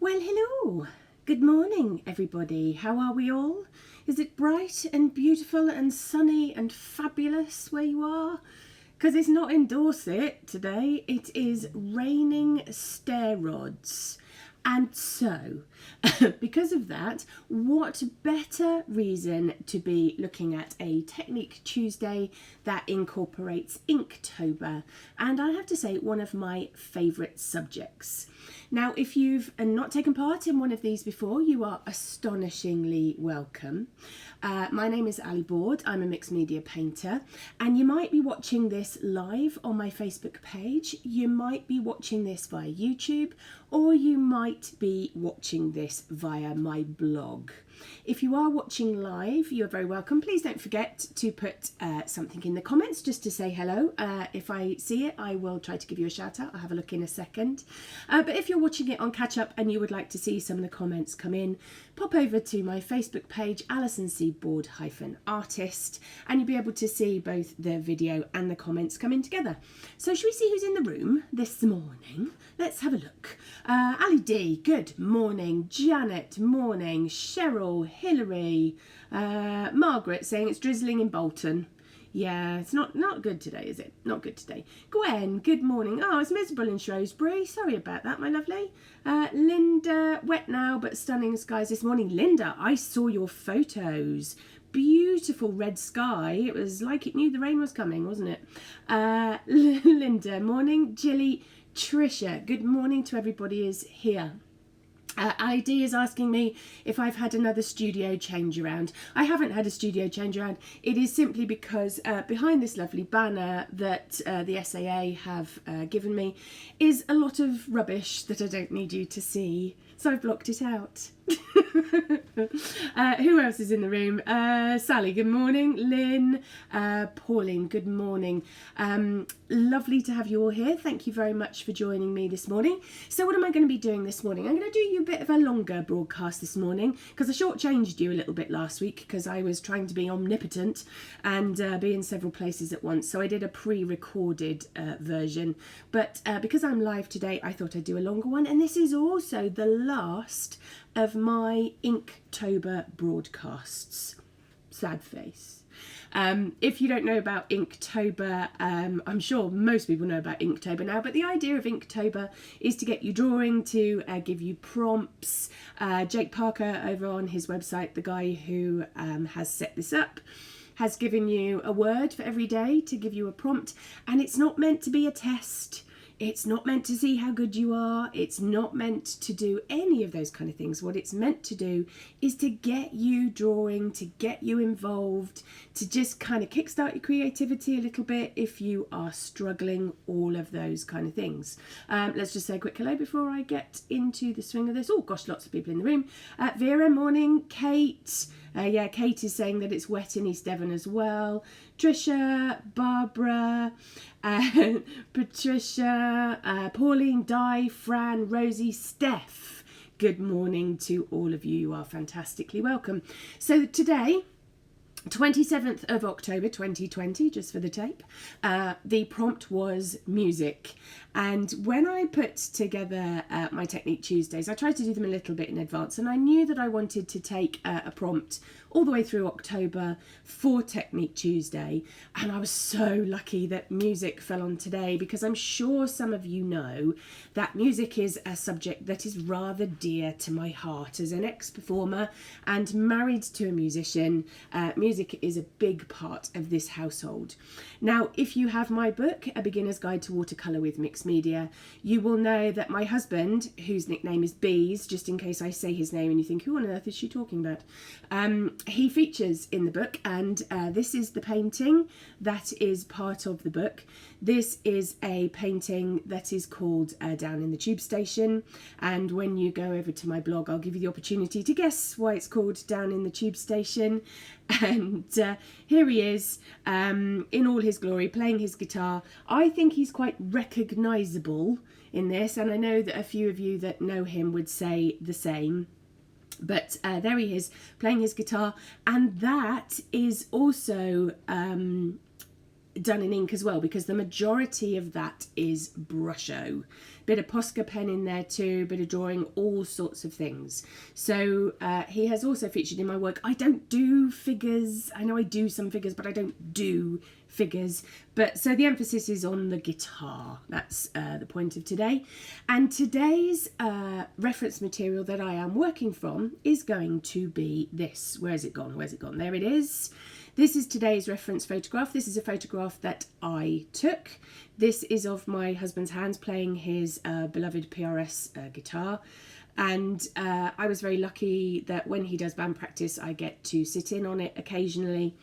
Well, hello. Good morning, everybody. How are we all? Is it bright and beautiful and sunny and fabulous where you are? Because it's not in Dorset today. It is raining stair rods. And so, because of that, what better reason to be looking at a Technique Tuesday that incorporates Inktober, and I have to say, one of my favourite subjects. Now, if you've not taken part in one of these before, you are astonishingly welcome. My name is Ali Board. I'm a mixed media painter, and you might be watching this live on my Facebook page. You might be watching this via YouTube, or you might be watching this via my blog. If you are watching live, you're very welcome. Please don't forget to put something in the comments just to say hello. If I see it, I will try to give you a shout out. I'll have a look in a second. But if you're watching it on catch up and you would like to see some of the comments come in, pop over to my Facebook page, Alison C. Board-artist, and you'll be able to see both the video and the comments coming together. So should we see who's in the room this morning? Let's have a look. Ali D, good morning. Janet, morning. Cheryl, Hillary, Margaret saying it's drizzling in Bolton. Yeah, it's not good today, is it? Not good today. Gwen, good morning. Oh, it's miserable in Shrewsbury. Sorry about that, my lovely. Linda, wet now, but stunning skies this morning. Linda, I saw your photos. Beautiful red sky. It was like it knew the rain was coming, wasn't it? Linda, morning. Jilly, Trisha, good morning to everybody is here. ID is asking me if I've had another studio change around. I haven't had a studio change around. It is simply because behind this lovely banner that the SAA have given me is a lot of rubbish that I don't need you to see. So I've blocked it out. Who else is in the room? Sally, good morning. Lynn, Pauline, good morning. Lovely to have you all here. Thank you very much for joining me this morning. So what am I going to be doing this morning? I'm going to do you a bit of a longer broadcast this morning because I shortchanged you a little bit last week because I was trying to be omnipotent and be in several places at once. So I did a pre-recorded version. But because I'm live today, I thought I'd do a longer one. And this is also the last of my Inktober broadcasts. Sad face. If you don't know about Inktober, I'm sure most people know about Inktober now, but the idea of Inktober is to get you drawing, to give you prompts. Jake Parker over on his website, the guy who has set this up, has given you a word for every day to give you a prompt, and it's not meant to be a test. It's not meant to see how good you are. It's not meant to do any of those kind of things. What it's meant to do is to get you drawing, to get you involved, to just kind of kickstart your creativity a little bit if you are struggling, all of those kind of things. Let's just say a quick hello before I get into the swing of this. Oh gosh, lots of people in the room. Vera, morning. Kate. Yeah, Kate is saying that it's wet in East Devon as well. Trisha, Barbara, Patricia, Pauline, Di, Fran, Rosie, Steph. Good morning to all of you. You are fantastically welcome. So today, 27th of October 2020, just for the tape, the prompt was music. And when I put together my Technique Tuesdays, I tried to do them a little bit in advance, and I knew that I wanted to take a prompt all the way through October for Technique Tuesday, and I was so lucky that music fell on today, because I'm sure some of you know that music is a subject that is rather dear to my heart as an ex-performer and married to a musician. Music is a big part of this household. Now, if you have my book, A Beginner's Guide to Watercolour with Mixed Media, you will know that my husband, whose nickname is Bees, just in case I say his name and you think, who on earth is she talking about? He features in the book, and this is the painting that is part of the book. This is a painting that is called Down in the Tube Station, and when you go over to my blog, I'll give you the opportunity to guess why it's called Down in the Tube Station. And here he is in all his glory, playing his guitar. I think he's quite recognisable in this, and I know that a few of you that know him would say the same. But there he is, playing his guitar, and that is also done in ink as well, because the majority of that is brusho. Bit of Posca pen in there too, bit of drawing, all sorts of things. So he has also featured in my work. I don't do figures. I know I do some figures, but I don't do figures. But so the emphasis is on the guitar. That's the point of today. And today's reference material that I am working from is going to be this. Where's it gone? Where's it gone? There it is. This is today's reference photograph. This is a photograph that I took. This is of my husband's hands playing his beloved PRS guitar. And I was very lucky that when he does band practice, I get to sit in on it occasionally.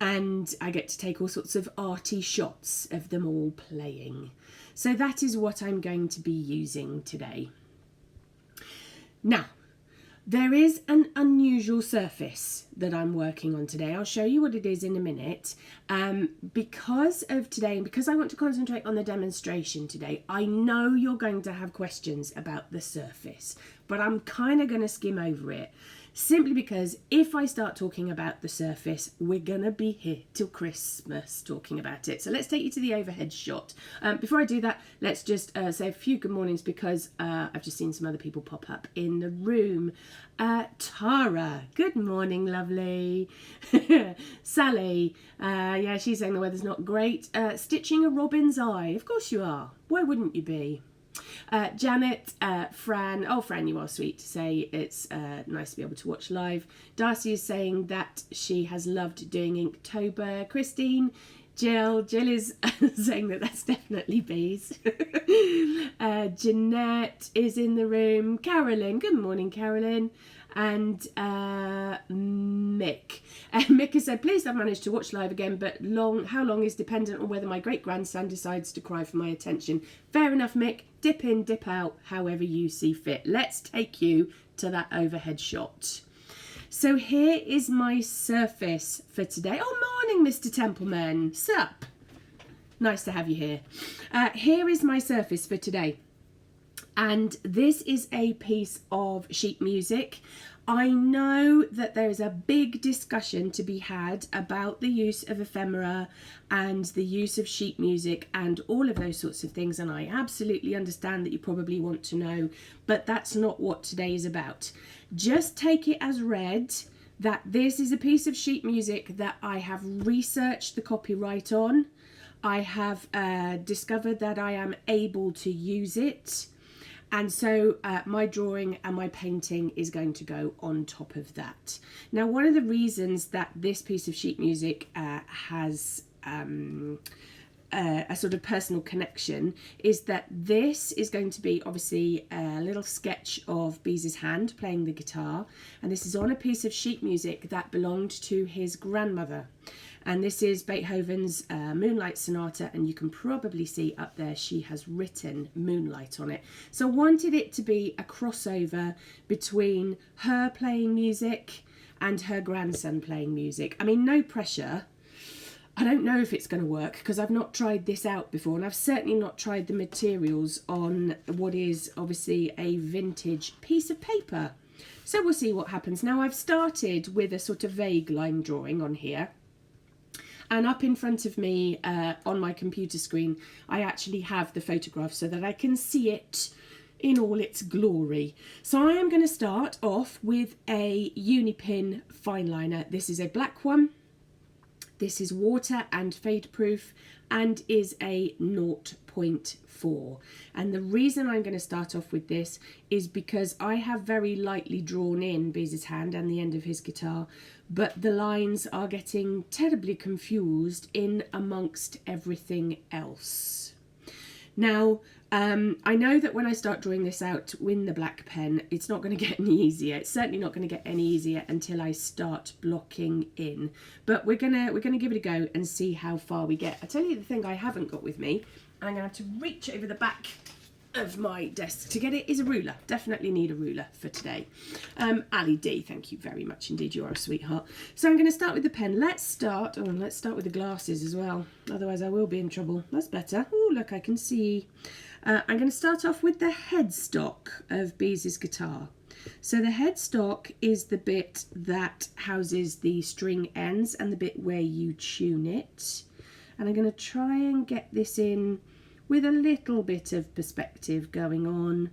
And I get to take all sorts of arty shots of them all playing. So that is what I'm going to be using today. Now, there is an unusual surface that I'm working on today. I'll show you what it is in a minute. Because of today, and because I want to concentrate on the demonstration today, I know you're going to have questions about the surface, but I'm kind of going to skim over it. Simply because if I start talking about the surface, we're going to be here till Christmas talking about it. So let's take you to the overhead shot. Before I do that, let's just say a few good mornings, because I've just seen some other people pop up in the room. Tara, good morning, lovely. Sally, yeah, she's saying the weather's not great. Stitching a robin's eye. Of course you are. Why wouldn't you be? Janet, Fran, oh Fran, you are sweet to say it's nice to be able to watch live. Darcy is saying that she has loved doing Inktober. Christine, Jill is saying that that's definitely bees. Jeanette is in the room. Carolyn, good morning Carolyn. And Mick. Mick has said, please, I've managed to watch live again, but how long is dependent on whether my great-grandson decides to cry for my attention. Fair enough, Mick. Dip in, dip out, however you see fit. Let's take you to that overhead shot. So here is my surface for today. Oh, morning, Mr. Templeman. Sup? Nice to have you here. Here is my surface for today. And this is a piece of sheet music. I know that there is a big discussion to be had about the use of ephemera and the use of sheet music and all of those sorts of things, and I absolutely understand that you probably want to know, but that's not what today is about. Just take it as read that this is a piece of sheet music that I have researched the copyright on. I have discovered that I am able to use it. And so my drawing and my painting is going to go on top of that. Now, one of the reasons that this piece of sheet music has a sort of personal connection is that this is going to be obviously a little sketch of Bees's hand playing the guitar. And this is on a piece of sheet music that belonged to his grandmother. And this is Beethoven's Moonlight Sonata, and you can probably see up there she has written Moonlight on it. So I wanted it to be a crossover between her playing music and her grandson playing music. I mean, no pressure. I don't know if it's going to work because I've not tried this out before, and I've certainly not tried the materials on what is obviously a vintage piece of paper. So we'll see what happens. Now, I've started with a sort of vague line drawing on here. And up in front of me on my computer screen, I actually have the photograph so that I can see it in all its glory. So I am going to start off with a Uni Pen fine liner. This is a black one. This is water and fade proof and is a 0.4. And the reason I'm going to start off with this is because I have very lightly drawn in Bees's hand and the end of his guitar, but the lines are getting terribly confused in amongst everything else. Now, I know that when I start drawing this out with the black pen, it's not going to get any easier. It's certainly not going to get any easier until I start blocking in. But we're gonna give it a go and see how far we get. I tell you the thing I haven't got with me, and I'm going to have to reach over the back of my desk to get it, is a ruler. Definitely need a ruler for today. Ali D, thank you very much indeed. You are a sweetheart. So I'm going to start with the pen. Let's start with the glasses as well. Otherwise I will be in trouble. That's better. Oh, look, I can see. I'm going to start off with the headstock of Bees's guitar. So the headstock is the bit that houses the string ends and the bit where you tune it. and I'm going to try and get this in with a little bit of perspective going on.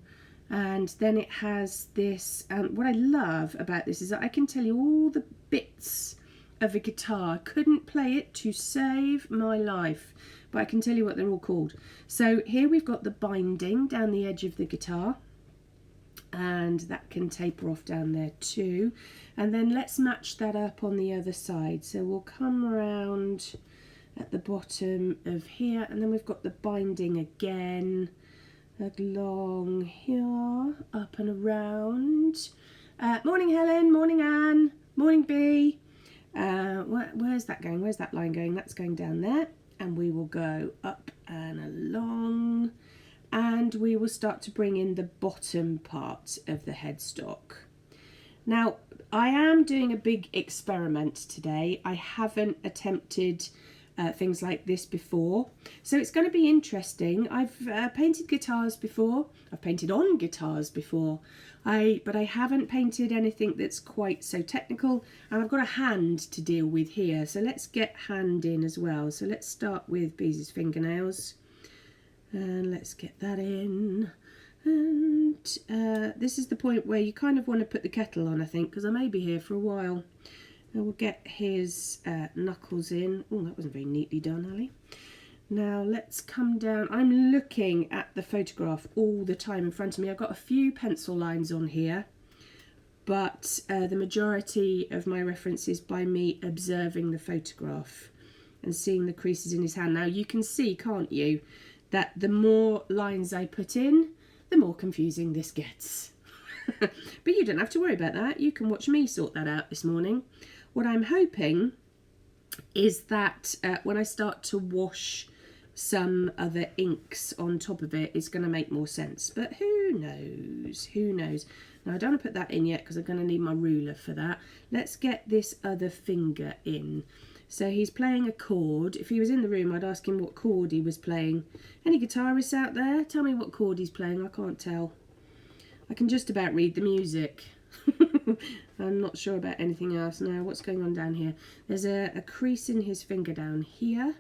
And then it has this, what I love about this is that I can tell you all the bits of a guitar. I couldn't play it to save my life, but I can tell you what they're all called. So here we've got the binding down the edge of the guitar, and that can taper off down there too. And then let's match that up on the other side. So we'll come around at the bottom of here, and then we've got the binding again along here, up and around. Morning Helen, morning Anne, morning Bee. Where's that going? Where's that line going? That's going down there, and we will go up and along, and we will start to bring in the bottom part of the headstock. Now, I am doing a big experiment today. I haven't attempted things like this before, so it's going to be interesting. I've painted guitars before, I've painted on guitars before, but I haven't painted anything that's quite so technical, and I've got a hand to deal with here, so let's get hand in as well. So let's start with Bee's fingernails, and let's get that in. And this is the point where you kind of want to put the kettle on, I think, because I may be here for a while. And we'll get his knuckles in. Oh, that wasn't very neatly done, Ali. Now let's come down. I'm looking at the photograph all the time in front of me. I've got a few pencil lines on here, but the majority of my reference is by me observing the photograph and seeing the creases in his hand. Now you can see, can't you, that the more lines I put in, the more confusing this gets. But you don't have to worry about that. You can watch me sort that out this morning. What I'm hoping is that when I start to wash some other inks on top of it, it's going to make more sense. But who knows? Who knows? Now I don't want to put that in yet because I'm going to need my ruler for that. Let's get this other finger in. So he's playing a chord. If he was in the room, I'd ask him what chord he was playing. Any guitarists out there? Tell me what chord he's playing. I can't tell. I can just about read the music. I'm not sure about anything else. Now, what's going on down here? There's a crease in his finger down here,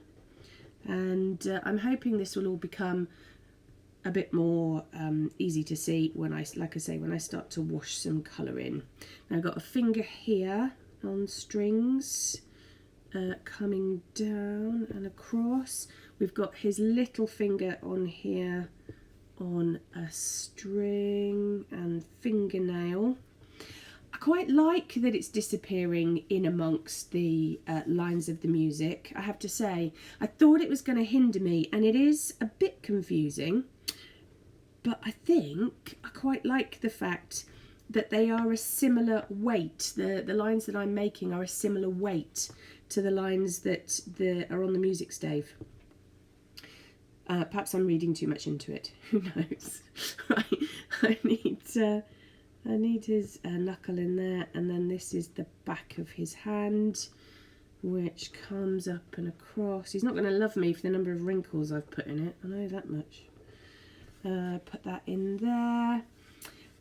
and I'm hoping this will all become a bit more easy to see when like I say, when I start to wash some colour in. Now I've got a finger here on strings, coming down and across. We've got his little finger on here on a string and fingernail. I quite like that it's disappearing in amongst the lines of the music, I have to say. I thought it was going to hinder me, and it is a bit confusing, but I think I quite like the fact that they are a similar weight. The lines that I'm making are a similar weight to the lines that are on the music stave. Perhaps I'm reading too much into it. Who knows? Right. I need his knuckle in there, and then this is the back of his hand, which comes up and across. He's not going to love me for the number of wrinkles I've put in it. I know that much. Put that in there.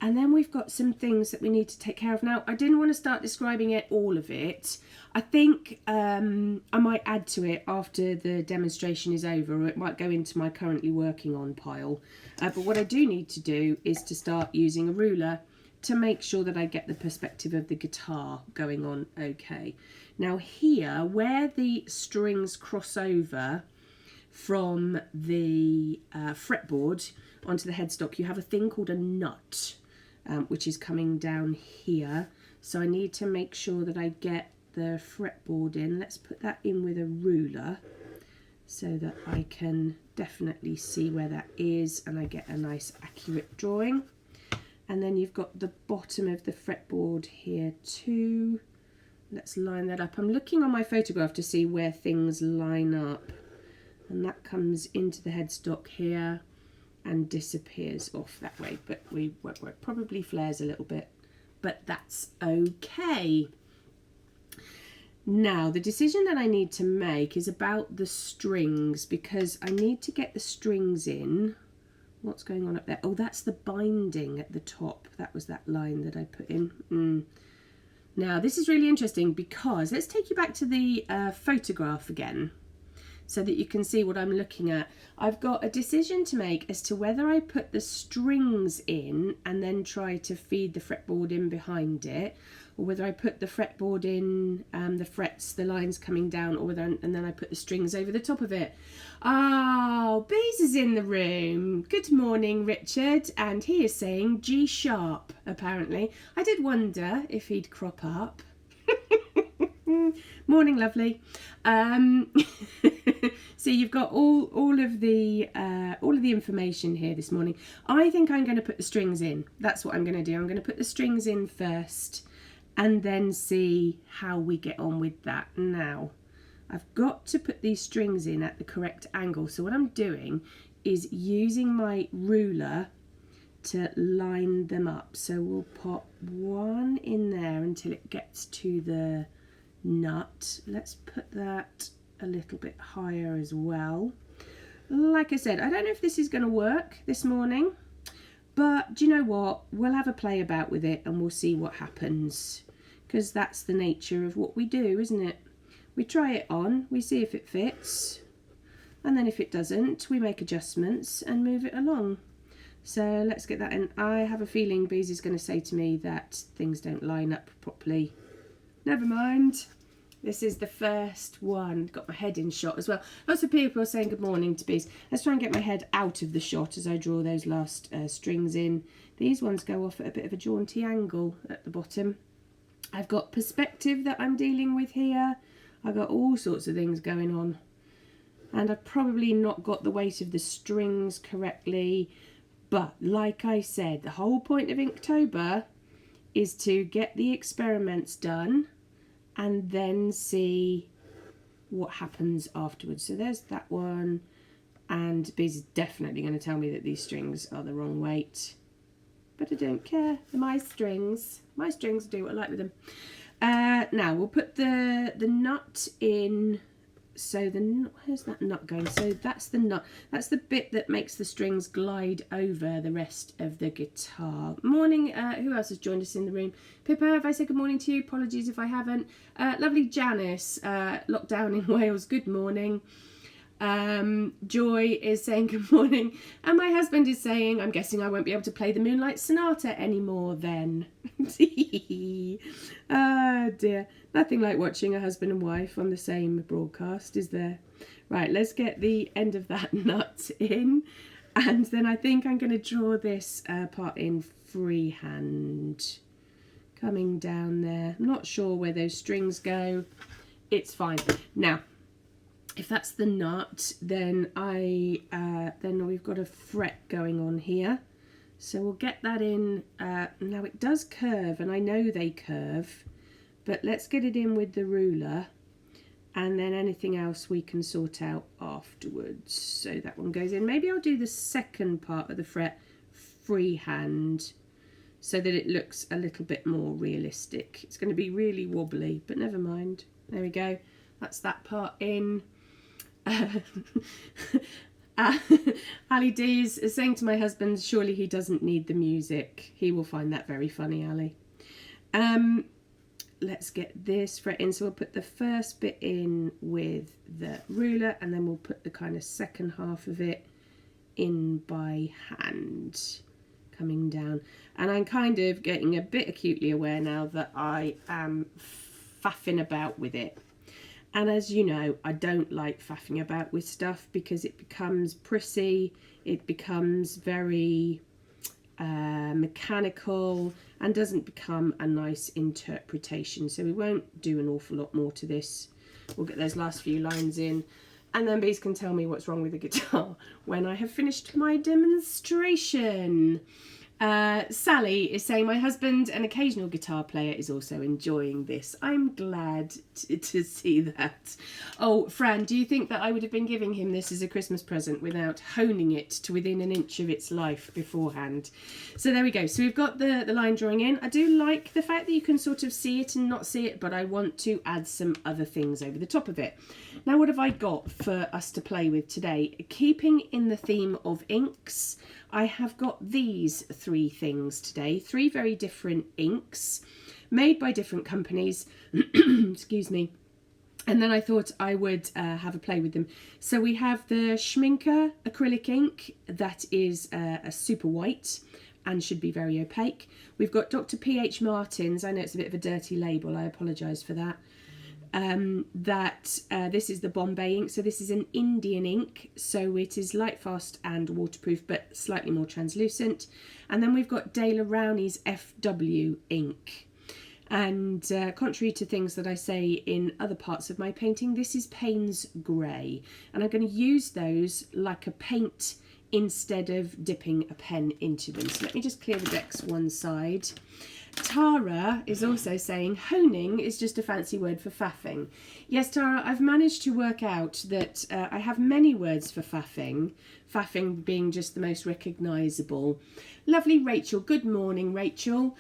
And then we've got some things that we need to take care of. Now, I didn't want to start describing all of it. I think I might add to it after the demonstration is over, or it might go into my currently working on pile. But what I do need to do is to start using a ruler to make sure that I get the perspective of the guitar going on okay. Now here, where the strings cross over from the fretboard onto the headstock, you have a thing called a nut, which is coming down here. So I need to make sure that I get the fretboard in. Let's put that in with a ruler so that I can definitely see where that is and I get a nice accurate drawing. And then you've got the bottom of the fretboard here too. Let's line that up. I'm looking on my photograph to see where things line up, and that comes into the headstock here and disappears off that way, but we probably flares a little bit, but that's okay. Now the decision that I need to make is about the strings, because I need to get the strings in. What's going on up there? Oh, that's the binding at the top. That was that line that I put in. Now this is really interesting, because let's take you back to the photograph again. so that you can see what I'm looking at. I've got a decision to make as to whether I put the strings in and then try to feed the fretboard in behind it, or whether I put the fretboard in, the frets, the lines coming down, or whether, and then I put the strings over the top of it. Oh, Bees is in the room. Good morning, Richard. And he is saying G sharp, apparently. I did wonder if he'd crop up. Morning, lovely. So you've got all of the information here this morning. I think I'm going to put the strings in. That's what I'm going to do. I'm going to put the strings in first and then see how we get on with that. Now, I've got to put these strings in at the correct angle. So what I'm doing is using my ruler to line them up. So we'll pop one in there until it gets to the nut. Let's put that a little bit higher as well. Like I said, I don't know if this is going to work this morning, but do you know what? We'll have a play about with it and we'll see what happens, because that's the nature of what we do, isn't it? We try it on, we see if it fits, and then if it doesn't, we make adjustments and move it along. So let's get that in. I have a feeling Bees is going to say to me that things don't line up properly. Never mind. This is the first one. Got my head in shot as well. Lots of people are saying good morning to Bees. Let's try and get my head out of the shot as I draw those last strings in. These ones go off at a bit of a jaunty angle at the bottom. I've got perspective that I'm dealing with here. I've got all sorts of things going on. And I've probably not got the weight of the strings correctly. But like I said, the whole point of Inktober is to get the experiments done and then see what happens afterwards. So there's that one, and Bees is definitely going to tell me that these strings are the wrong weight, but I don't care. They're my strings. My strings do what I like with them. Now we'll put the nut in. So where's that nut going? So that's the nut. That's the bit that makes the strings glide over the rest of the guitar. Morning, who else has joined us in the room? Pippa, have I said good morning to you? Apologies if I haven't. Lovely Janice, locked down in Wales, good morning. Joy is saying good morning. And my husband is saying, I'm guessing I won't be able to play the Moonlight Sonata anymore then. Oh dear. Nothing like watching a husband and wife on the same broadcast, is there? Right, let's get the end of that nut in. And then I think I'm going to draw this part in freehand. Coming down there. I'm not sure where those strings go. It's fine. Now, if that's the nut, then then we've got a fret going on here. So we'll get that in. Now it does curve, and I know they curve, but let's get it in with the ruler, and then anything else we can sort out afterwards. So that one goes in. Maybe I'll do the second part of the fret freehand so that it looks a little bit more realistic. It's going to be really wobbly, but never mind. There we go. That's that part in. Ali D is saying to my husband, surely he doesn't need the music. He will find that very funny, Ali. Let's get this fret in. So we'll put the first bit in with the ruler, and then we'll put the kind of second half of it in by hand, coming down. And I'm kind of getting a bit acutely aware now that I am faffing about with it. And as you know, I don't like faffing about with stuff because it becomes prissy, it becomes very mechanical, and doesn't become a nice interpretation. So we won't do an awful lot more to this. We'll get those last few lines in, and then Bees can tell me what's wrong with the guitar when I have finished my demonstration. Sally is saying my husband, an occasional guitar player, is also enjoying this. I'm glad to see that. Oh, Fran, do you think that I would have been giving him this as a Christmas present without honing it to within an inch of its life beforehand? So there we go. So we've got the line drawing in. I do like the fact that you can sort of see it and not see it, but I want to add some other things over the top of it. Now, what have I got for us to play with today? Keeping in the theme of inks, I have got these three things today, three very different inks made by different companies, excuse me, And then I thought I would have a play with them. So we have the Schminke acrylic ink that is a super white and should be very opaque. We've got Dr. P.H. Martin's. I know it's a bit of a dirty label. I apologise for that. This is the Bombay ink. So this is an Indian ink. So it is light fast and waterproof, but slightly more translucent. And then we've got Dale Rowney's FW ink. And contrary to things that I say in other parts of my painting, this is Payne's Grey. And I'm going to use those like a paint instead of dipping a pen into them. So let me just clear the decks one side. Tara is also saying honing is just a fancy word for faffing. Yes, Tara, I've managed to work out that I have many words for faffing, faffing being just the most recognisable. Lovely Rachel. Good morning, Rachel.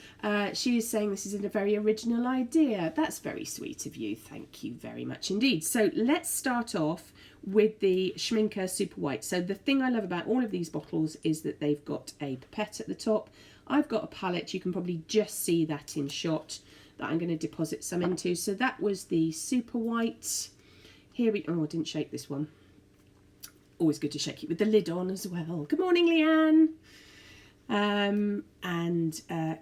She is saying this is a very original idea. That's very sweet of you. Thank you very much indeed. So let's start off with the Schminke Super White. So the thing I love about all of these bottles is that they've got a pipette at the top. I've got a palette. You can probably just see that in shot that I'm going to deposit some into. So that was the Super White. Here we... Oh, I didn't shake this one. Always good to shake it with the lid on as well. Good morning, Leanne.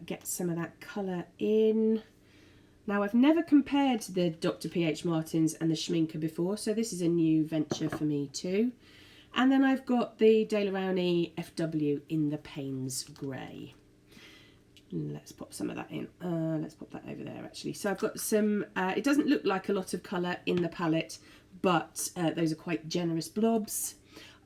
Get some of that colour in. Now, I've never compared the Dr. P.H. Martin's and the Schminke before, so this is a new venture for me too. And then I've got the Dale Rowney FW in the Payne's Grey. Let's pop some of that in. Let's pop that over there actually. So I've got some, it doesn't look like a lot of colour in the palette, but those are quite generous blobs.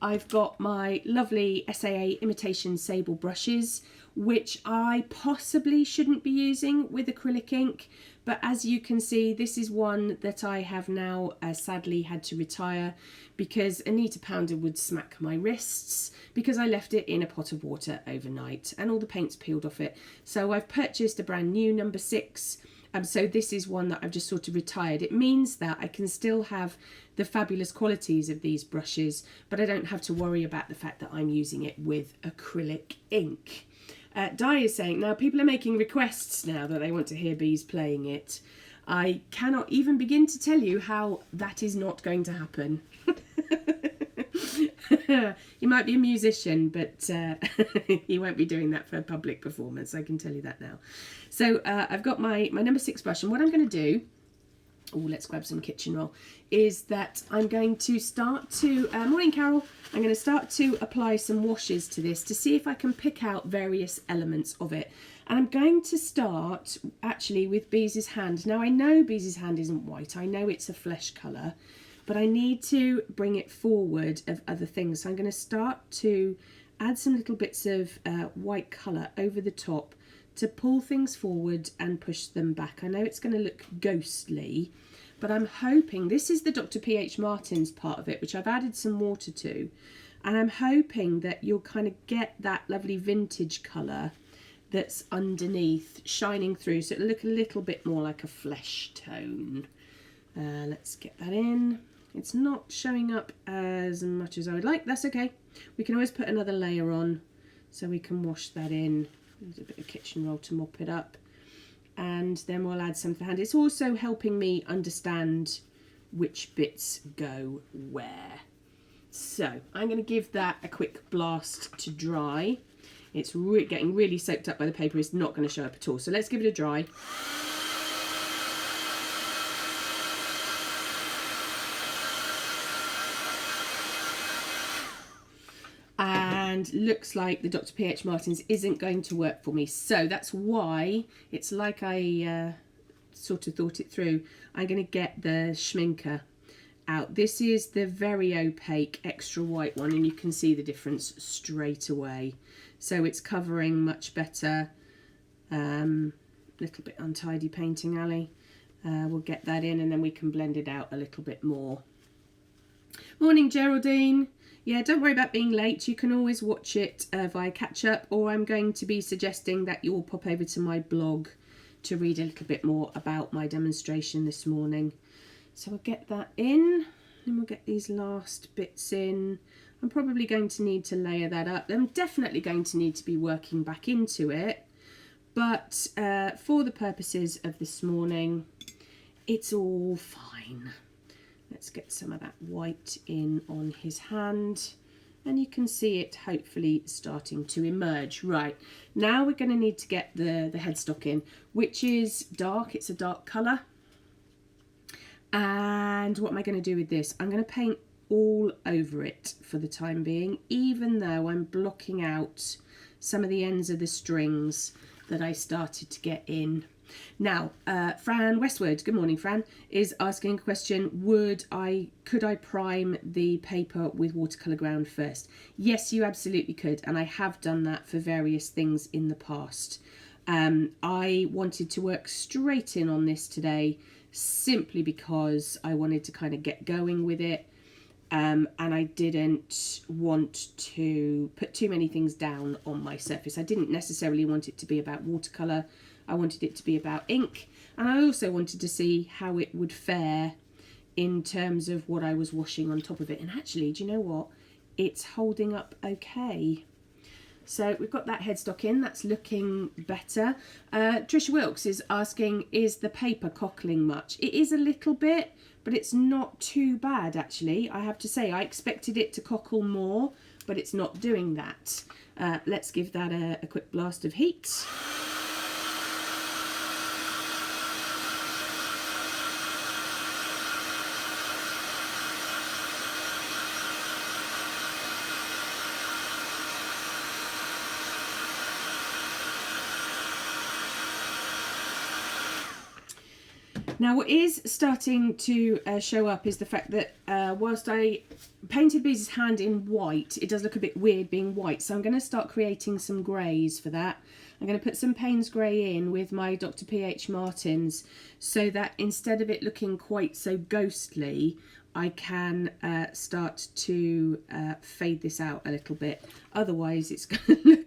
I've got my lovely SAA Imitation Sable brushes, which I possibly shouldn't be using with acrylic ink. But as you can see, this is one that I have now sadly had to retire because Anita Pounder would smack my wrists because I left it in a pot of water overnight and all the paint's peeled off it. So I've purchased a brand new number 6. So this is one that I've just sort of retired. It means that I can still have the fabulous qualities of these brushes, but I don't have to worry about the fact that I'm using it with acrylic ink. Di is saying, now people are making requests now that they want to hear bees playing it. I cannot even begin to tell you how that is not going to happen. You might be a musician, but you won't be doing that for a public performance, I can tell you that now. So I've got my number 6 brush, and what I'm going to do, oh, let's grab some kitchen roll, is that I'm going to start to, morning Carol, I'm going to start to apply some washes to this to see if I can pick out various elements of it. And I'm going to start actually with Beeze's hand. Now I know Beeze's hand isn't white, I know it's a flesh colour, but I need to bring it forward of other things. So I'm going to start to add some little bits of white colour over the top to pull things forward and push them back. I know it's going to look ghostly, but I'm hoping, this is the Dr. P.H. Martin's part of it, which I've added some water to, and I'm hoping that you'll kind of get that lovely vintage colour that's underneath shining through, so it'll look a little bit more like a flesh tone. Let's get that in. It's not showing up as much as I would like. That's okay. We can always put another layer on so we can wash that in. There's a bit of kitchen roll to mop it up. And then we'll add some for hand. It's also helping me understand which bits go where. So I'm going to give that a quick blast to dry. It's getting really soaked up by the paper. It's not going to show up at all. So let's give it a dry. And looks like the Dr. P.H. Martin's isn't going to work for me. So that's why it's like I sort of thought it through. I'm going to get the Schminke out. This is the very opaque extra white one, and you can see the difference straight away. So it's covering much better. Little bit untidy painting alley. We'll get that in and then we can blend it out a little bit more. Morning Geraldine. Yeah, don't worry about being late. You can always watch it via catch up, or I'm going to be suggesting that you all pop over to my blog to read a little bit more about my demonstration this morning. So I'll get that in and we'll get these last bits in. I'm probably going to need to layer that up. I'm definitely going to need to be working back into it, but for the purposes of this morning, it's all fine. Let's get some of that white in on his hand. And you can see it hopefully starting to emerge. Right, now we're going to need to get the headstock in, which is dark. It's a dark colour. And what am I going to do with this? I'm going to paint all over it for the time being, even though I'm blocking out some of the ends of the strings that I started to get in. Now, Fran Westwood, good morning, Fran, is asking a question. Could I prime the paper with watercolour ground first? Yes, you absolutely could, and I have done that for various things in the past. I wanted to work straight in on this today simply because I wanted to kind of get going with it. And I didn't want to put too many things down on my surface. I didn't necessarily want it to be about watercolour. I wanted it to be about ink, and I also wanted to see how it would fare in terms of what I was washing on top of it. And actually, do you know what? It's holding up okay. So we've got that headstock in, that's looking better. Trisha Wilkes is asking, is the paper cockling much? It is a little bit, but it's not too bad actually. I have to say, I expected it to cockle more, but it's not doing that. Let's give that a quick blast of heat. Now what is starting to show up is the fact that whilst I painted Bee's hand in white, it does look a bit weird being white. So I'm going to start creating some greys for that. I'm going to put some Payne's grey in with my Dr. P.H. Martins so that instead of it looking quite so ghostly, I can start to fade this out a little bit. Otherwise it's going to look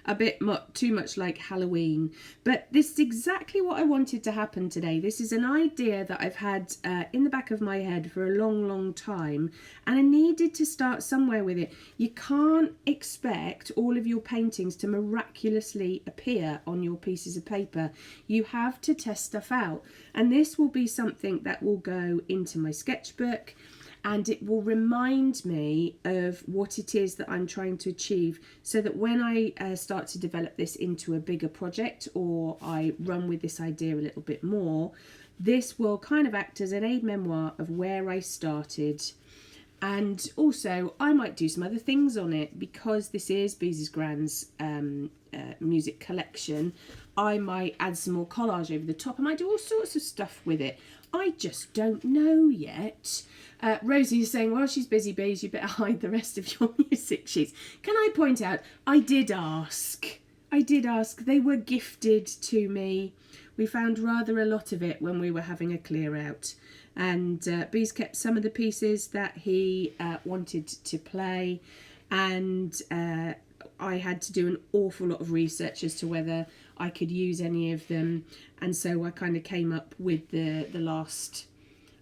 a bit too much like Halloween. But this is exactly what I wanted to happen today. This is an idea that I've had in the back of my head for a long time, and I needed to start somewhere with it. You can't expect all of your paintings to miraculously appear on your pieces of paper. You have to test stuff out, and this will be something that will go into my sketchbook, and it will remind me of what it is that I'm trying to achieve, so that when I start to develop this into a bigger project, or I run with this idea a little bit more, this will kind of act as an aide-memoire of where I started. And also I might do some other things on it, because this is Bee's Grand's music collection. I might add some more collage over the top. I might do all sorts of stuff with it. I just don't know yet. Rosie is saying, well, she's busy, Bees, you better hide the rest of your music sheets. Can I point out, I did ask. They were gifted to me. We found rather a lot of it when we were having a clear out. And Bees kept some of the pieces that he wanted to play. And I had to do an awful lot of research as to whether I could use any of them, and so I kind of came up with the last.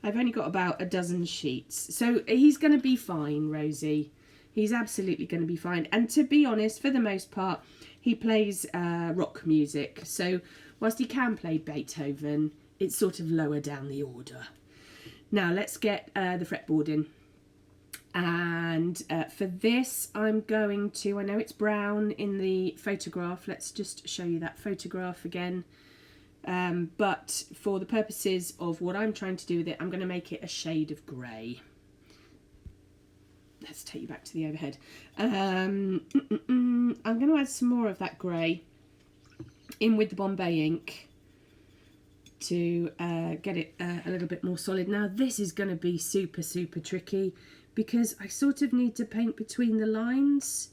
I've only got about a dozen sheets, so he's going to be fine, Rosie. He's absolutely going to be fine. And to be honest, for the most part, he plays rock music, so whilst he can play Beethoven, it's sort of lower down the order. Now let's get the fretboard in. And for this, I'm going to, I know it's brown in the photograph, let's just show you that photograph again. But for the purposes of what I'm trying to do with it, I'm going to make it a shade of grey. Let's take you back to the overhead. I'm going to add some more of that grey in with the Bombay ink to get it a little bit more solid. Now this is going to be super tricky, because I sort of need to paint between the lines,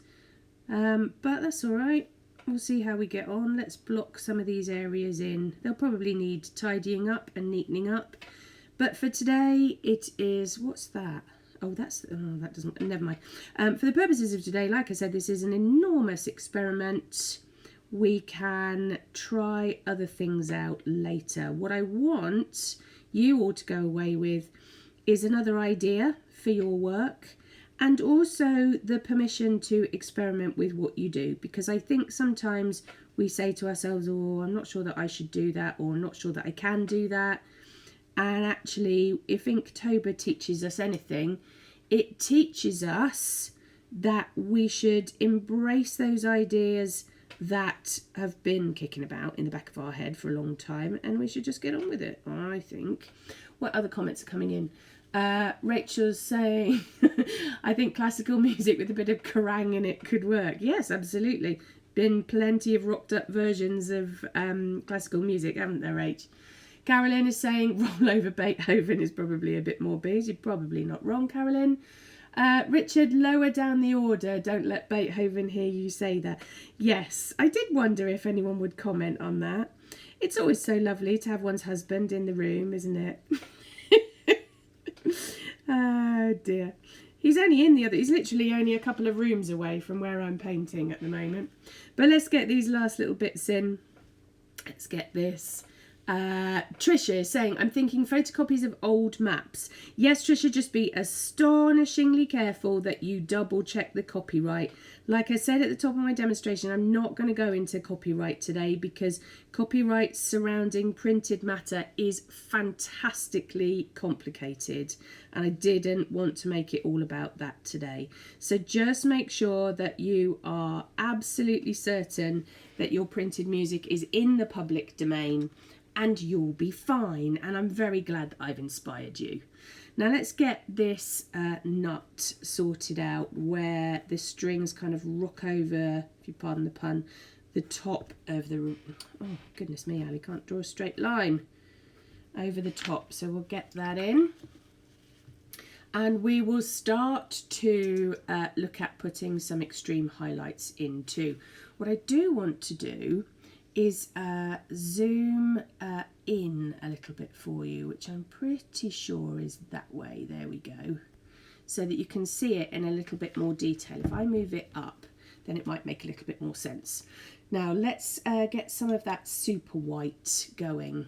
but that's all right. We'll see how we get on. Let's block some of these areas in. They'll probably need tidying up and neatening up, but for today it is, what's that? Oh, that's, oh, that doesn't, never mind. For the purposes of today, like I said, this is an enormous experiment. We can try other things out later. What I want you all to go away with is another idea for your work, and also the permission to experiment with what you do, because I think sometimes we say to ourselves, oh, I'm not sure that I should do that, or I'm not sure that I can do that, And actually, if Inktober teaches us anything, it teaches us that we should embrace those ideas that have been kicking about in the back of our head for a long time, and we should just get on with it, I think. What other comments are coming in? Rachel's saying, I think classical music with a bit of Kerrang in it could work. Yes, absolutely. Been plenty of rocked up versions of classical music, haven't there, Rach? Carolyn is saying roll over Beethoven is probably a bit more big. You're probably not wrong, Carolyn. Richard, lower down the order. Don't let Beethoven hear you say that. Yes, I did wonder if anyone would comment on that. It's always so lovely to have one's husband in the room, isn't it? Oh dear. He's only in the other, he's literally only a couple of rooms away from where I'm painting at the moment. But let's get these last little bits in. Let's get this. Trisha is saying, I'm thinking photocopies of old maps. Yes, Trisha, just be astonishingly careful that you double check the copyright. Like I said at the top of my demonstration, I'm not going to go into copyright today because copyright surrounding printed matter is fantastically complicated, and I didn't want to make it all about that today. So just make sure that you are absolutely certain that your printed music is in the public domain, and you'll be fine. And I'm very glad that I've inspired you. Now let's get this nut sorted out where the strings kind of rock over, if you pardon the pun, the top of the... Oh, goodness me, Ali, can't draw a straight line over the top. So we'll get that in. And we will start to look at putting some extreme highlights in too. What I do want to do is zoom in a little bit for you, which I'm pretty sure is that way. There we go. So that you can see it in a little bit more detail. If I move it up, then it might make a little bit more sense. Now let's get some of that super white going.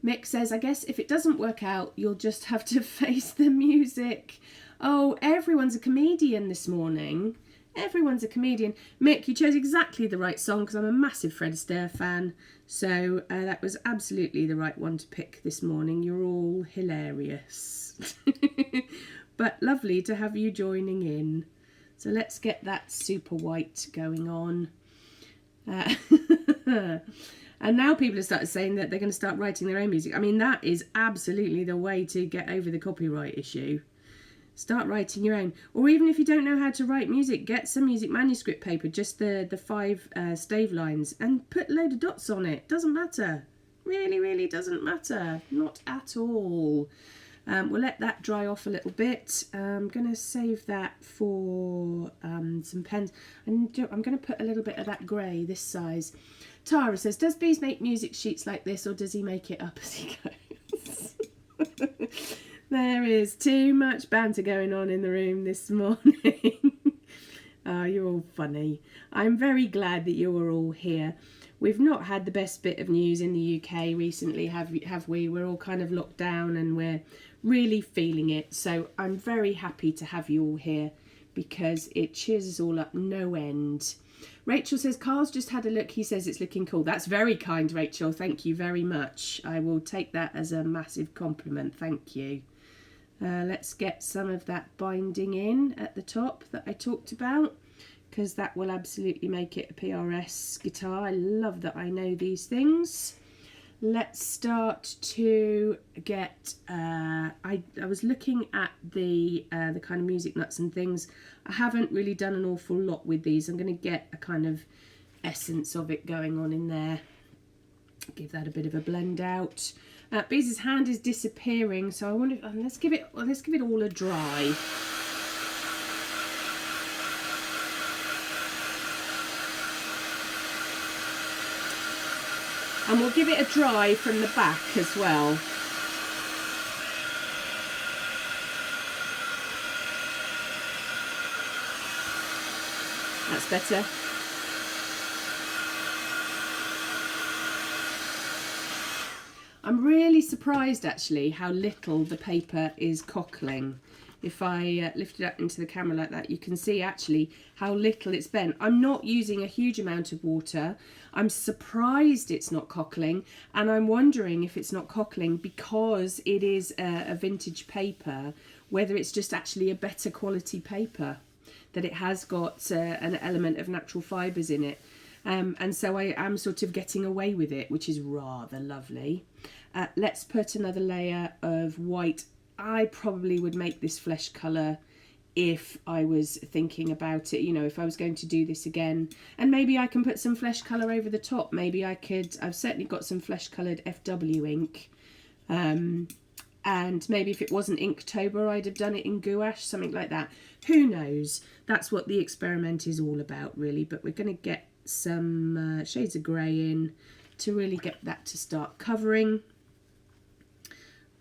Mick says, I guess if it doesn't work out, you'll just have to face the music. Oh, everyone's a comedian this morning. Everyone's a comedian. Mick, you chose exactly the right song because I'm a massive Fred Astaire fan. So that was absolutely the right one to pick this morning. You're all hilarious. But lovely to have you joining in. So let's get that super white going on. And now people have started saying that they're going to start writing their own music. I mean, that is absolutely the way to get over the copyright issue. Start writing your own. Or even if you don't know how to write music, get some music manuscript paper, just the 5 stave lines, and put a load of dots on it. Doesn't matter. Really, really doesn't matter. Not at all. We'll let that dry off a little bit. I'm going to save that for some pens. And I'm going to put a little bit of that grey, this size. Tara says, does Bees make music sheets like this, or does he make it up as he goes? There is too much banter going on in the room this morning. Oh, you're all funny. I'm very glad that you are all here. We've not had the best bit of news in the UK recently, have we? We're all kind of locked down and we're really feeling it. So I'm very happy to have you all here because it cheers us all up no end. Rachel says, Carl's just had a look. He says it's looking cool. That's very kind, Rachel. Thank you very much. I will take that as a massive compliment. Thank you. Let's get some of that binding in at the top that I talked about, because that will absolutely make it a PRS guitar. I love that I know these things. Let's start to get, I was looking at the kind of music nuts and things. I haven't really done an awful lot with these. I'm going to get a kind of essence of it going on in there. Give that a bit of a blend out. Beez's hand is disappearing, so I wonder. Let's give it all a dry. And we'll give it a dry from the back as well. That's better. I'm really surprised actually how little the paper is cockling. if I lift it up into the camera like that, you can see actually how little it's bent. I'm not using a huge amount of water. I'm surprised it's not cockling, and I'm wondering if it's not cockling because it is a vintage paper, whether it's just actually a better quality paper, that it has got an element of natural fibres in it. And so I am sort of getting away with it, which is rather lovely. Let's put another layer of white. I probably would make this flesh colour if I was thinking about it, you know, if I was going to do this again. And maybe I can put some flesh colour over the top. Maybe I could, I've certainly got some flesh coloured FW ink. And maybe if it wasn't Inktober, I'd have done it in gouache, something like that. Who knows? That's what the experiment is all about, really. But we're going to get some shades of grey in to really get that to start covering.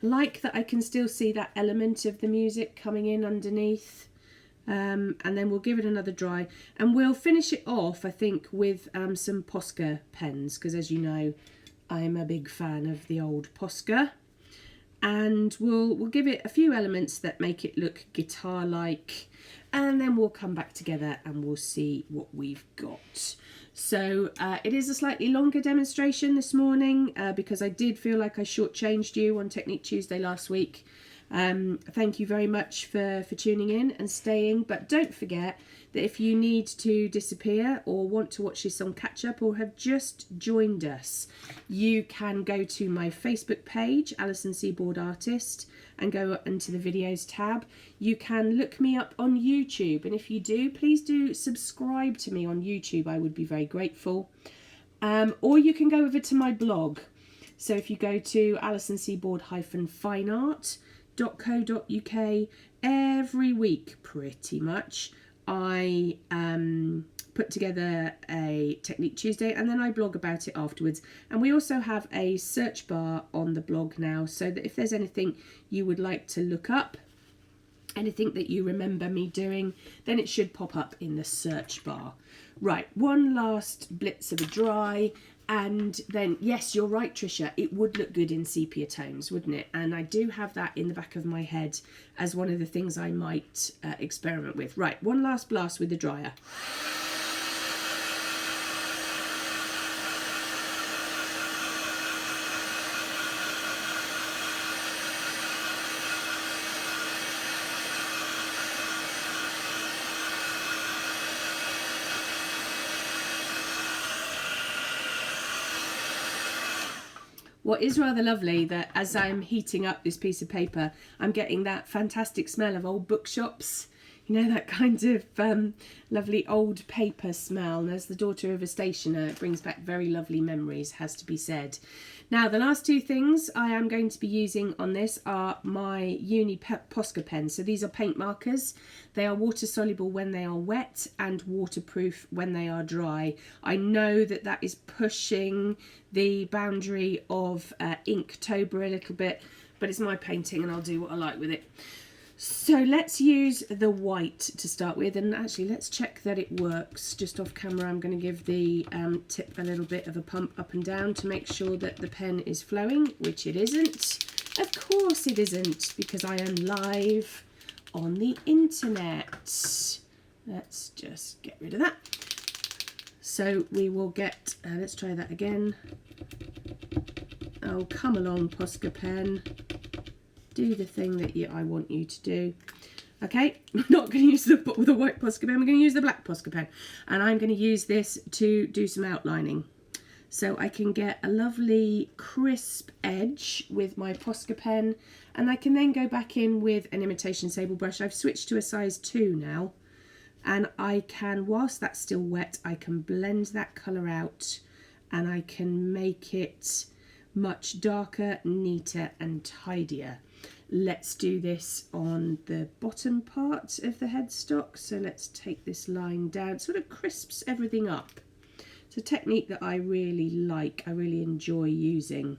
Like that I can still see that element of the music coming in underneath. And then we'll give it another dry. And we'll finish it off, I think, with some Posca pens. Because as you know, I'm a big fan of the old Posca. And we'll give it a few elements that make it look guitar-like. And then we'll come back together and we'll see what we've got. So it is a slightly longer demonstration this morning because I did feel like I shortchanged you on Technique Tuesday last week. Thank you very much for tuning in and staying. But don't forget that if you need to disappear or want to watch this on catch up or have just joined us, you can go to my Facebook page, Alison Seaboard Artist, and go into the videos tab. You can look me up on YouTube, and if you do, please do subscribe to me on YouTube. I would be very grateful. Or you can go over to my blog. So if you go to alisonseaboard-fineart.co.uk, every week pretty much I put together a Technique Tuesday and then I blog about it afterwards. And we also have a search bar on the blog now, so that if there's anything you would like to look up, anything that you remember me doing, then it should pop up in the search bar. Right, one last blitz of a dry, and then, yes, you're right, Tricia, it would look good in sepia tones, wouldn't it? And I do have that in the back of my head as one of the things I might experiment with. Right, one last blast with the dryer. What is rather lovely, that as I'm heating up this piece of paper, I'm getting that fantastic smell of old bookshops. You know, that kind of lovely old paper smell. And as the daughter of a stationer, it brings back very lovely memories, has to be said. Now, the last two things I am going to be using on this are my Uni Posca Pen. So these are paint markers. They are water soluble when they are wet and waterproof when they are dry. I know that that is pushing the boundary of Inktober a little bit, but it's my painting and I'll do what I like with it. So let's use the white to start with, and actually let's check that it works. Just off camera, I'm going to give the tip a little bit of a pump up and down to make sure that the pen is flowing, which it isn't. Of course it isn't, because I am live on the internet. Let's just get rid of that. So we will get, let's try that again. Oh, come along, Posca Pen. Do the thing that I want you to do. Okay, I'm not going to use the white Posca Pen, I'm going to use the black Posca Pen. And I'm going to use this to do some outlining. So I can get a lovely crisp edge with my Posca Pen, and I can then go back in with an imitation sable brush. I've switched to a size 2 now, and I can, whilst that's still wet, I can blend that colour out and I can make it much darker, neater and tidier. Let's do this on the bottom part of the headstock. So let's take this line down. It sort of crisps everything up. It's a technique that I really like, I really enjoy using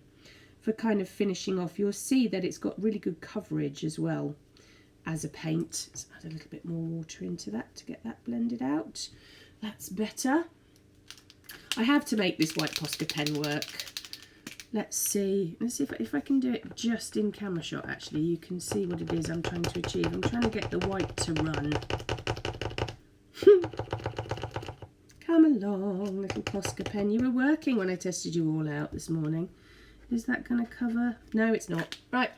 for kind of finishing off. You'll see that it's got really good coverage as well as a paint. Let's add a little bit more water into that to get that blended out. That's better. I have to make this white Posca Pen work. Let's see if I can do it just in camera shot. Actually, you can see what it is I'm trying to achieve. I'm trying to get the white to run. Come along, little Posca pen. You were working when I tested you all out this morning. Is that going to cover? No, it's not. Right.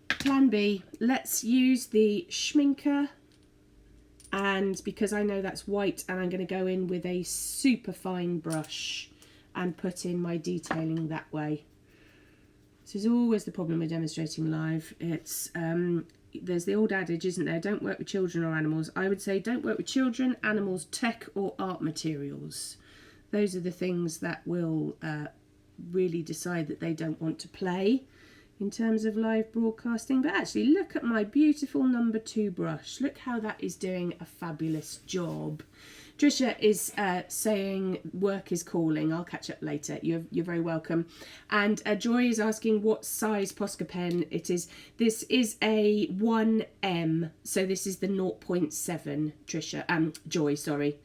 Plan B. Let's use the Schminker. And because I know that's white, and I'm going to go in with a super fine brush and put in my detailing that way. This is always the problem with demonstrating live. It's there's the old adage, isn't there? Don't work with children or animals. I would say don't work with children, animals, tech or art materials. Those are the things that will really decide that they don't want to play in terms of live broadcasting. But actually, look at my beautiful number 2 brush. Look how that is doing a fabulous job. Trisha is saying work is calling. I'll catch up later. You're very welcome. And Joy is asking what size Posca pen it is. This is a 1M, so this is the 0.7. Trisha, Joy, sorry.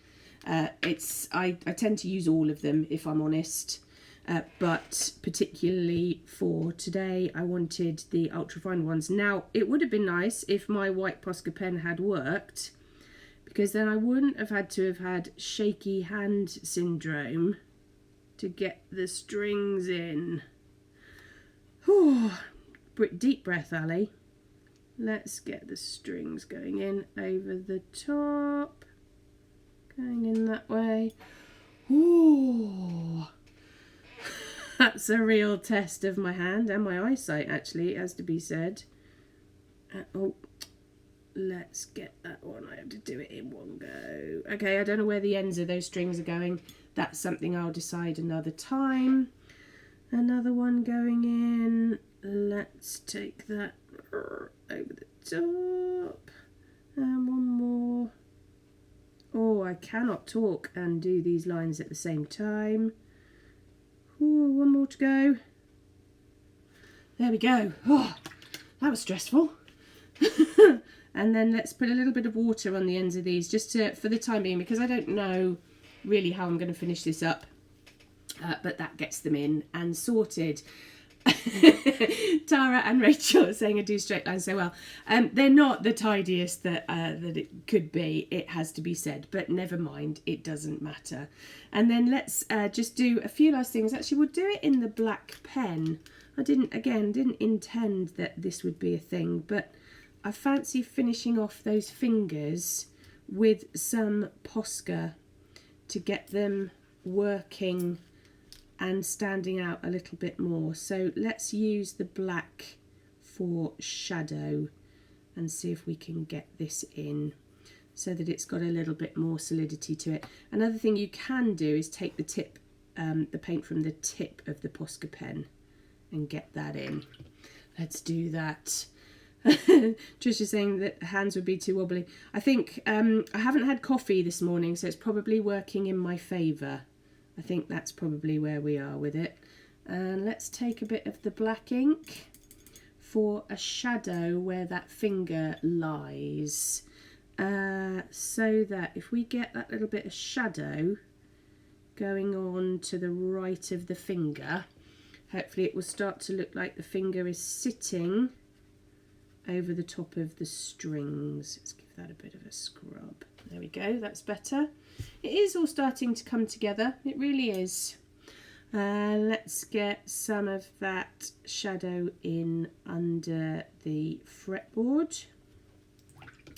I tend to use all of them if I'm honest. But particularly for today, I wanted the ultrafine ones. Now, it would have been nice if my white Posca pen had worked, because then I wouldn't have had to have had shaky hand syndrome to get the strings in. Whew. Deep breath, Ali. Let's get the strings going in over the top. Going in that way. Ooh. That's a real test of my hand and my eyesight, actually, it has to be said. Let's get that one. I have to do it in one go. Okay, I don't know where the ends of those strings are going. That's something I'll decide another time. Another one going in. Let's take that over the top. And one more. Oh, I cannot talk and do these lines at the same time. Ooh, one more to go. There we go. Oh, that was stressful. And then let's put a little bit of water on the ends of these, just for the time being, because I don't know really how I'm going to finish this up. But that gets them in and sorted. Tara and Rachel are saying I do straight lines so well. They're not the tidiest that it could be, it has to be said, but never mind, it doesn't matter. And then let's just do a few last things. Actually, we'll do it in the black pen. I didn't intend that this would be a thing, but I fancy finishing off those fingers with some Posca to get them working and standing out a little bit more. So let's use the black for shadow and see if we can get this in so that it's got a little bit more solidity to it. Another thing you can do is take the tip, the paint from the tip of the Posca pen and get that in. Let's do that. Trisha's saying that hands would be too wobbly. I think I haven't had coffee this morning, so it's probably working in my favour. I think that's probably where we are with it. And let's take a bit of the black ink for a shadow where that finger lies. So that if we get that little bit of shadow going on to the right of the finger, hopefully it will start to look like the finger is sitting over the top of the strings. Let's give that a bit of a scrub. There we go, that's better. It is all starting to come together, it really is. Let's get some of that shadow in under the fretboard.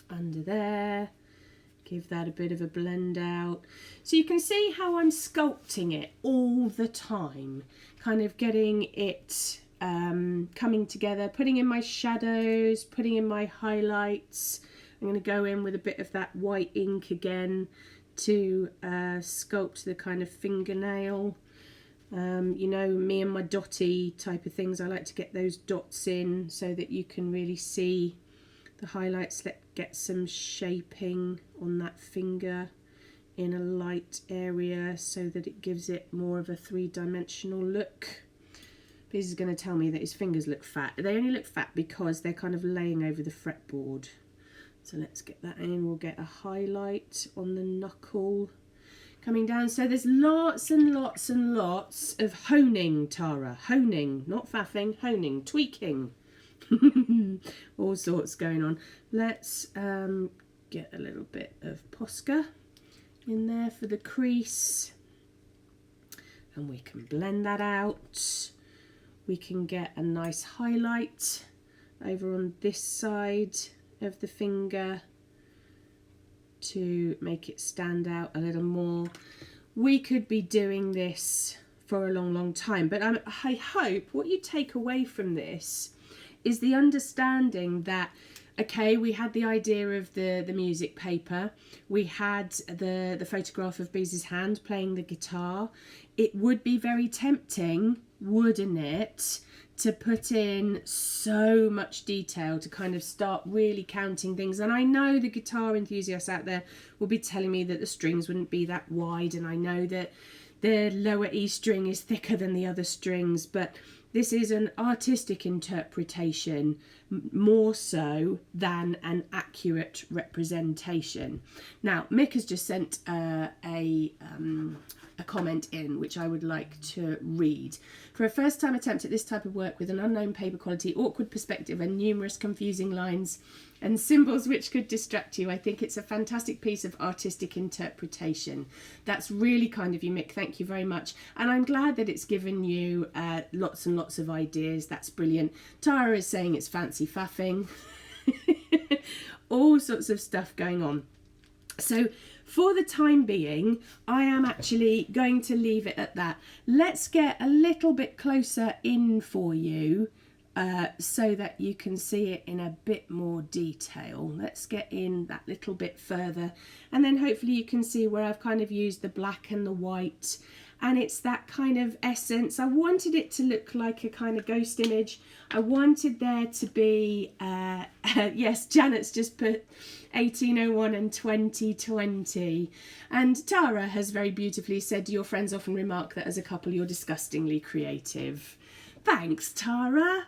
Under there. Give that a bit of a blend out. So you can see how I'm sculpting it all the time. Kind of getting it coming together, putting in my shadows, putting in my highlights. I'm going to go in with a bit of that white ink again to sculpt the kind of fingernail. You know, me and my dotty type of things, I like to get those dots in so that you can really see the highlights. Let's get some shaping on that finger in a light area so that it gives it more of a three-dimensional look. This is going to tell me that his fingers look fat. They only look fat because they're kind of laying over the fretboard. So let's get that in. We'll get a highlight on the knuckle. coming down. So there's lots and lots and lots of honing, Tara. Honing, not faffing, honing, tweaking. All sorts going on. Let's get a little bit of Posca in there for the crease. And we can blend that out. We can get a nice highlight over on this side of the finger to make it stand out a little more. We could be doing this for a long, long time, but I hope what you take away from this is the understanding that, okay, we had the idea of the music paper, we had the photograph of Beeze's hand playing the guitar. It would be very tempting, wouldn't it, to put in so much detail, to kind of start really counting things. And I know the guitar enthusiasts out there will be telling me that the strings wouldn't be that wide, and I know that the lower E string is thicker than the other strings, but this is an artistic interpretation more so than an accurate representation. Now, Mick has just sent a comment in which I would like to read. For a first time attempt at this type of work with an unknown paper quality, awkward perspective and numerous confusing lines and symbols which could distract you, I think it's a fantastic piece of artistic interpretation. That's really kind of you, Mick. Thank you very much. And I'm glad that it's given you lots and lots of ideas. That's brilliant. Tara is saying it's fancy faffing. All sorts of stuff going on. So for the time being, I am actually going to leave it at that. Let's get a little bit closer in for you so that you can see it in a bit more detail. Let's get in that little bit further, and then hopefully you can see where I've kind of used the black and the white, and it's that kind of essence. I wanted it to look like a kind of ghost image. I wanted there to be, yes, Janet's just put 1801 and 2020. And Tara has very beautifully said, your friends often remark that as a couple you're disgustingly creative. Thanks, Tara.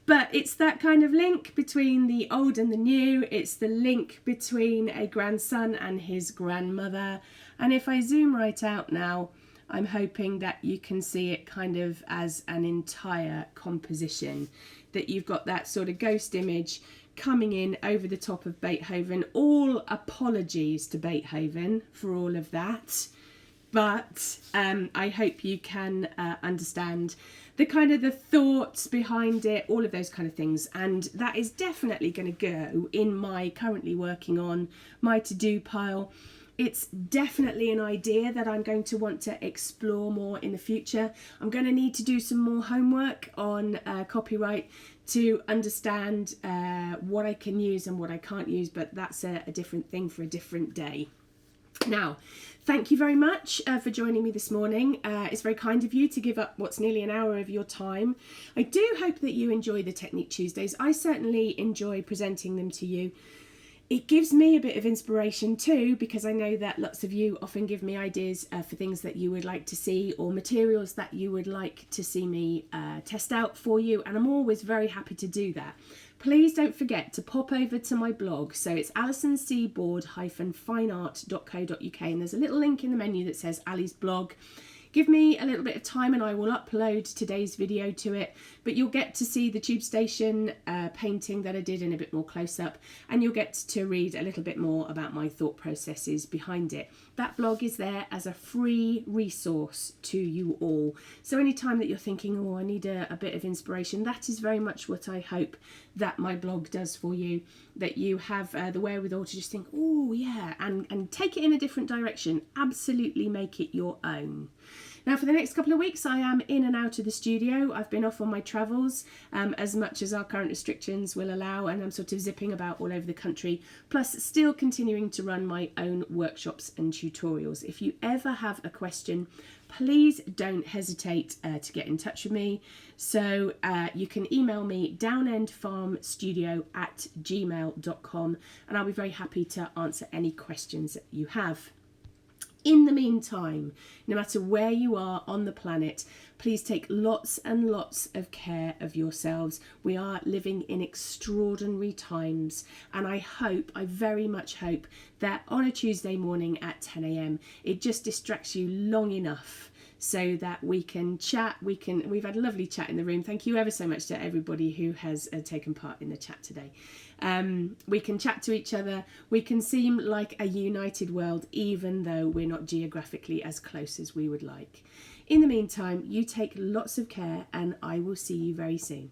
But it's that kind of link between the old and the new. It's the link between a grandson and his grandmother. And if I zoom right out now, I'm hoping that you can see it kind of as an entire composition, that you've got that sort of ghost image coming in over the top of Beethoven. All apologies to Beethoven for all of that, but I hope you can understand the kind of the thoughts behind it, all of those kind of things. And that is definitely going to go in my currently working on my to-do pile. It's definitely an idea that I'm going to want to explore more in the future. I'm going to need to do some more homework on copyright to understand what I can use and what I can't use, but that's a different thing for a different day. Now, thank you very much for joining me this morning. It's very kind of you to give up what's nearly an hour of your time. I do hope that you enjoy the Technique Tuesdays. I certainly enjoy presenting them to you. It gives me a bit of inspiration too, because I know that lots of you often give me ideas for things that you would like to see, or materials that you would like to see me test out for you, and I'm always very happy to do that. Please don't forget to pop over to my blog. So it's alisonseaboard-fineart.co.uk, and there's a little link in the menu that says Ali's blog. Give me a little bit of time and I will upload today's video to it, but you'll get to see the tube station painting that I did in a bit more close up, and you'll get to read a little bit more about my thought processes behind it. That blog is there as a free resource to you all. So anytime that you're thinking, oh, I need a bit of inspiration, that is very much what I hope that my blog does for you, that you have the wherewithal to just think, oh yeah, and take it in a different direction. Absolutely make it your own. Now, for the next couple of weeks, I am in and out of the studio. I've been off on my travels as much as our current restrictions will allow, and I'm sort of zipping about all over the country, plus still continuing to run my own workshops and tutorials. If you ever have a question, please don't hesitate to get in touch with me. So you can email me downendfarmstudio@gmail.com, and I'll be very happy to answer any questions that you have. In the meantime, no matter where you are on the planet, Please take lots and lots of care of yourselves. We are living in extraordinary times, and I very much hope that on a Tuesday morning at 10 a.m. it just distracts you long enough so that we can chat. We've had a lovely chat in the room. Thank you ever so much to everybody who has taken part in the chat today. We can chat to each other. We can seem like a united world, even though we're not geographically as close as we would like. In the meantime, you take lots of care, and I will see you very soon.